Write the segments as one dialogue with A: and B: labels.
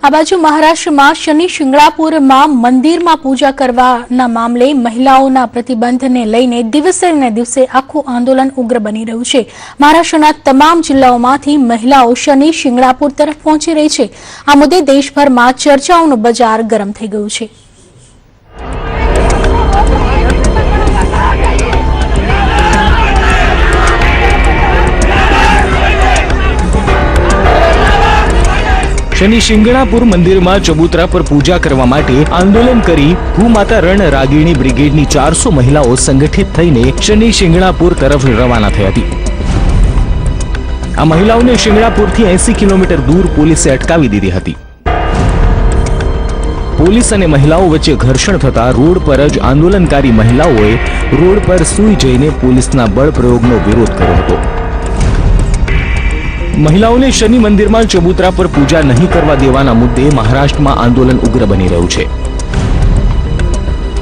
A: આ બાજુ મહારાષ્ટ્રમાં શનિ શિંગણાપુરમાં મંદિરમાં પૂજા કરવાના મામલે મહિલાઓના પ્રતિબંધને લઈને દિવસે ને દિવસે આખું આંદોલન ઉગ્ર બની રહ્યું છે। મહારાષ્ટ્રના તમામ જિલ્લાઓમાંથી મહિલાઓ શનિ શિંગણાપુર તરફ પહોંચી રહી છે। આ મુદ્દે દેશભરમાં ચર્ચાઓનું બજાર ગરમ થઈ ગયું છે।
B: शनि शिंगणापुर मंदिर में चबूतरा पर पूजा करवा माटे आंदोलन करी भूमाता रण रागिणी ब्रिगेडनी 400 महिलाओं संगठित थईने शनि शिंगणापुर तरफ रवाना थई हती। आ महिलाओने शिंगणापुरथी 80 किलोमीटर दूर पोलीसे अटकावी दीधी हती। पोलीस अने महिलाओं वच्चे घर्षण थता रोड पर ज आंदोलनकारी महिलाओए रोड पर सूई जईने पोलीसना बळ प्रयोगनो विरोध कर्यो हतो। महिलाओने शनि मंदिर में चबूतरा पर पूजा नहीं करवा देवाना मुद्दे महाराष्ट्र में आंदोलन उग्र बनी रह्यु छे।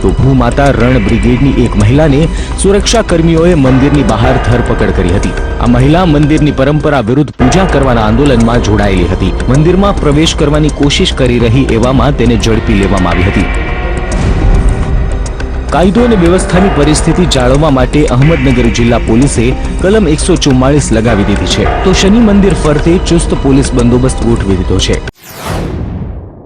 B: तो भूमाता रण ब्रिगेडनी एक महिला ने सुरक्षा कर्मीओए मंदिरनी बहार धरपकड़ करी हती। आ महिला मंदिरनी परंपरा विरुद्ध पूजा करवाना आंदोलन में जोड़ायेली हती। मंदिर में प्रवेश करवानी कोशिश करी रही एवामां तेने झड़पी लेवामां आवी हती। कायदो અને વ્યવસ્થાની પરિસ્થિતિ જાળવવા માટે અહમદનગર જિલ્લા પોલીસે કલમ 144 લગાવી દીધી છે। તો શનિ મંદિર ફરતે ચુસ્ત પોલીસ બંદોબસ્ત ગોઠવી દીધો છે।